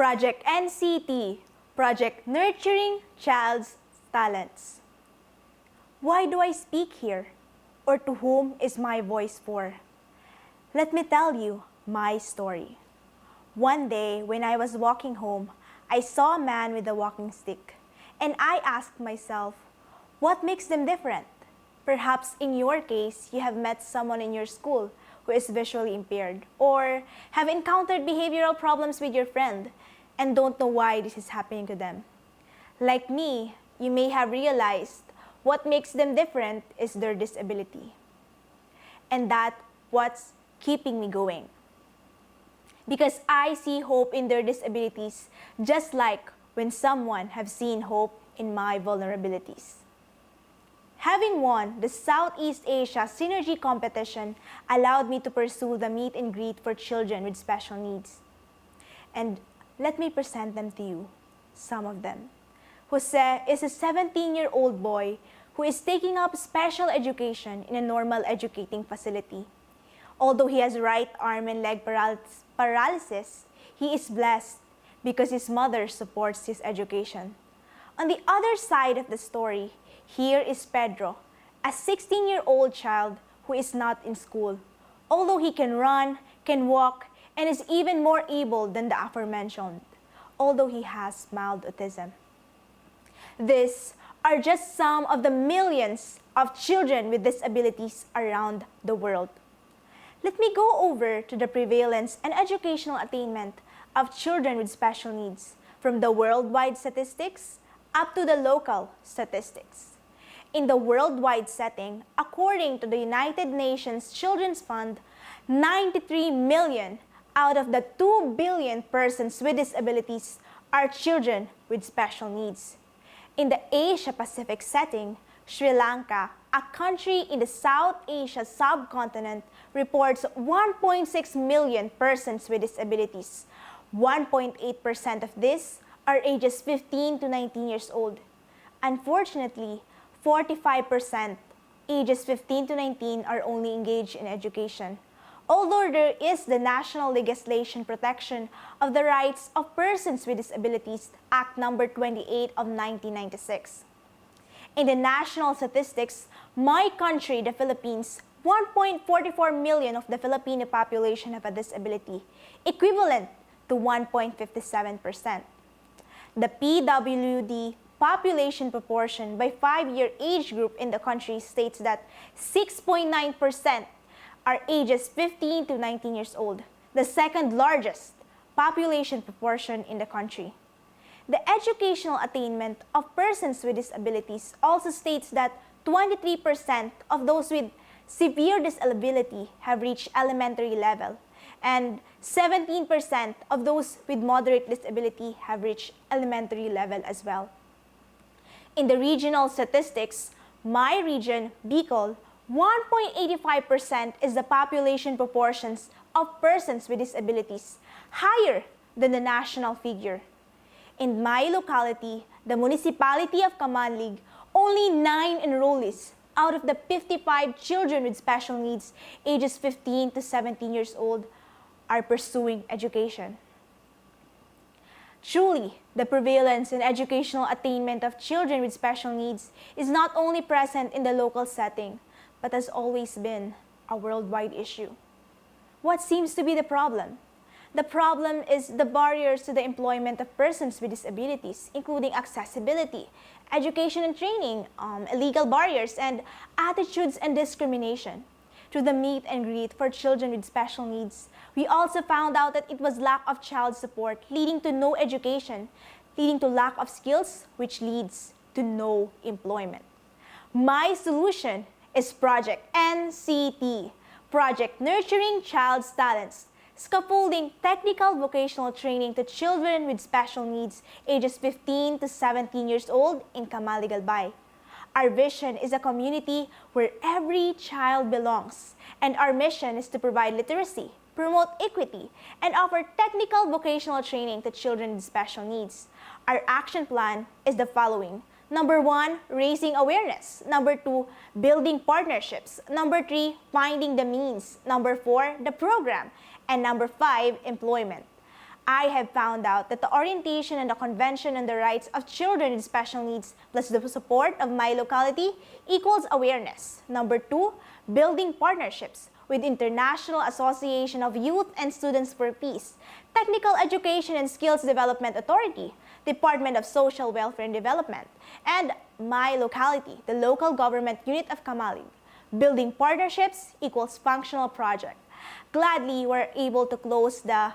Project NCT, Project Nurturing Child's Talents. Why do I speak here? Or to whom is my voice for? Let me tell you my story. One day, when I was walking home, I saw a man with a walking stick, and I asked myself, what makes them different? Perhaps in your case, you have met someone in your school who is visually impaired, or have encountered behavioral problems with your friend and don't know why this is happening to them. Like me, you may have realized what makes them different is their disability. And that's what's keeping me going. Because I see hope in their disabilities, just like when someone have seen hope in my vulnerabilities. Having won the Southeast Asia Synergy Competition allowed me to pursue the meet and greet for children with special needs. And let me present them to you, some of them. Jose is a 17-year-old boy who is taking up special education in a normal educating facility. Although he has right arm and leg paralysis, he is blessed because his mother supports his education. On the other side of the story, here is Pedro, a 16-year-old child who is not in school. Although he can run, can walk, and is even more able than the aforementioned, although he has mild autism. These are just some of the millions of children with disabilities around the world. Let me go over to the prevalence and educational attainment of children with special needs, from the worldwide statistics up to the local statistics. In the worldwide setting, according to the United Nations Children's Fund, 93 million out of the 2 billion persons with disabilities are children with special needs. In the Asia-Pacific setting, Sri Lanka, a country in the South Asia subcontinent, reports 1.6 million persons with disabilities. 1.8% of this are ages 15 to 19 years old. Unfortunately, 45% ages 15 to 19 are only engaged in education. Although there is the National Legislation Protection of the Rights of Persons with Disabilities, Act No. 28 of 1996. In the national statistics, my country, the Philippines, 1.44 million of the Filipino population have a disability, equivalent to 1.57%. The PWD population proportion by 5-year age group in the country states that 6.9% are ages 15 to 19 years old, the second largest population proportion in the country. The educational attainment of persons with disabilities also states that 23% of those with severe disability have reached elementary level, and 17% of those with moderate disability have reached elementary level as well. In the regional statistics, my region, Bicol, 1.85% is the population proportions of persons with disabilities, higher than the national figure. In my locality, the municipality of Camanlig, only 9 enrollees out of the 55 children with special needs, ages 15 to 17 years old, are pursuing education. Truly, the prevalence and educational attainment of children with special needs is not only present in the local setting, but has always been a worldwide issue. What seems to be the problem? The problem is the barriers to the employment of persons with disabilities, including accessibility, education and training, illegal barriers, and attitudes and discrimination. Through the meet and greet for children with special needs, we also found out that it was lack of child support, leading to no education, leading to lack of skills, which leads to no employment. My solution is Project NCT, Project Nurturing Child's Talents, scaffolding technical vocational training to children with special needs ages 15 to 17 years old in Camanlig, Albay. Our vision is a community where every child belongs, and our mission is to provide literacy, promote equity, and offer technical vocational training to children with special needs. Our action plan is the following. Number 1, raising awareness. Number 2, building partnerships. Number 3, finding the means. Number 4, the program. And number 5, employment. I have found out that the orientation and the Convention on the Rights of Children with Special Needs plus the support of my locality equals awareness. Number 2, building partnerships with International Association of Youth and Students for Peace, Technical Education and Skills Development Authority, Department of Social Welfare and Development, and my locality, the local government unit of Kamalig. Building partnerships equals functional project. Gladly, we're able to close the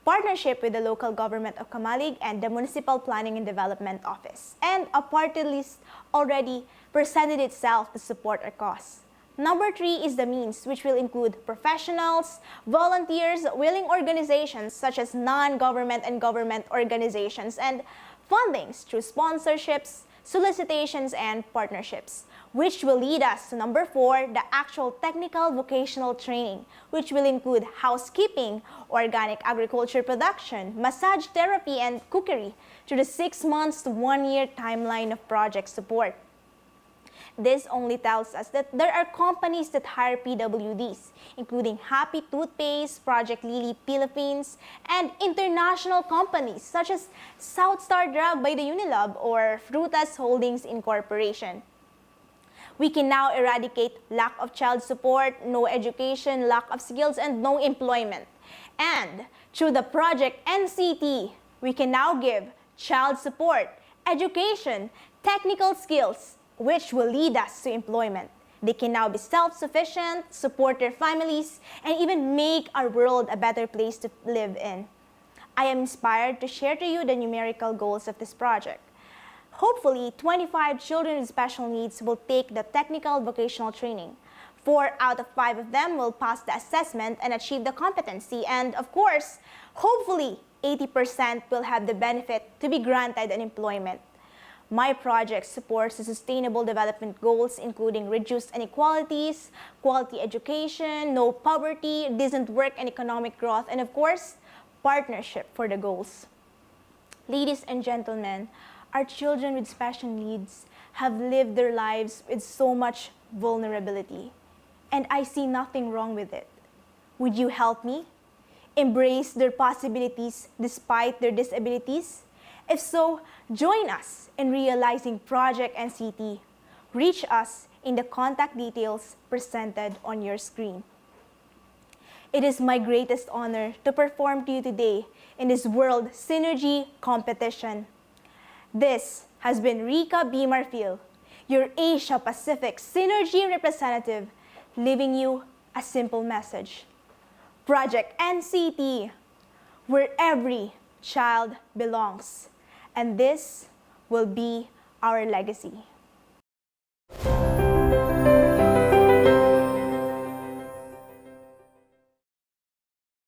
partnership with the local government of Kamalig and the Municipal Planning and Development Office. And a party list already presented itself to support our cause. Number 3 is the means, which will include professionals, volunteers, willing organizations such as non-government and government organizations, and fundings through sponsorships, solicitations, and partnerships, which will lead us to number 4, the actual technical vocational training, which will include housekeeping, organic agriculture production, massage therapy, and cookery through the 6 months to 1 year timeline of project support. This only tells us that there are companies that hire PWDs, including Happy Toothpaste, Project Lily Philippines, and international companies such as South Star Drug by the Unilab or Frutas Holdings Incorporation. We can now eradicate lack of child support, no education, lack of skills, and no employment. And through the project NCT, we can now give child support, education, technical skills, which will lead us to employment. They can now be self-sufficient, support their families, and even make our world a better place to live in. I am inspired to share to you the numerical goals of this project. Hopefully, 25 children with special needs will take the technical vocational training. 4 out of 5 of them will pass the assessment and achieve the competency. And of course, hopefully, 80% will have the benefit to be granted an employment. My project supports the sustainable development goals, including reduced inequalities, quality education, no poverty, decent work and economic growth, and of course, partnership for the goals. Ladies and gentlemen, our children with special needs have lived their lives with so much vulnerability, and I see nothing wrong with it. Would you help me? Embrace their possibilities despite their disabilities? If so, join us in realizing Project NCT. Reach us in the contact details presented on your screen. It is my greatest honor to perform to you today in this World Synergy competition. This has been Rica B. Marfil, your Asia Pacific Synergy representative, leaving you a simple message. Project NCT, where every child belongs. And this will be our legacy.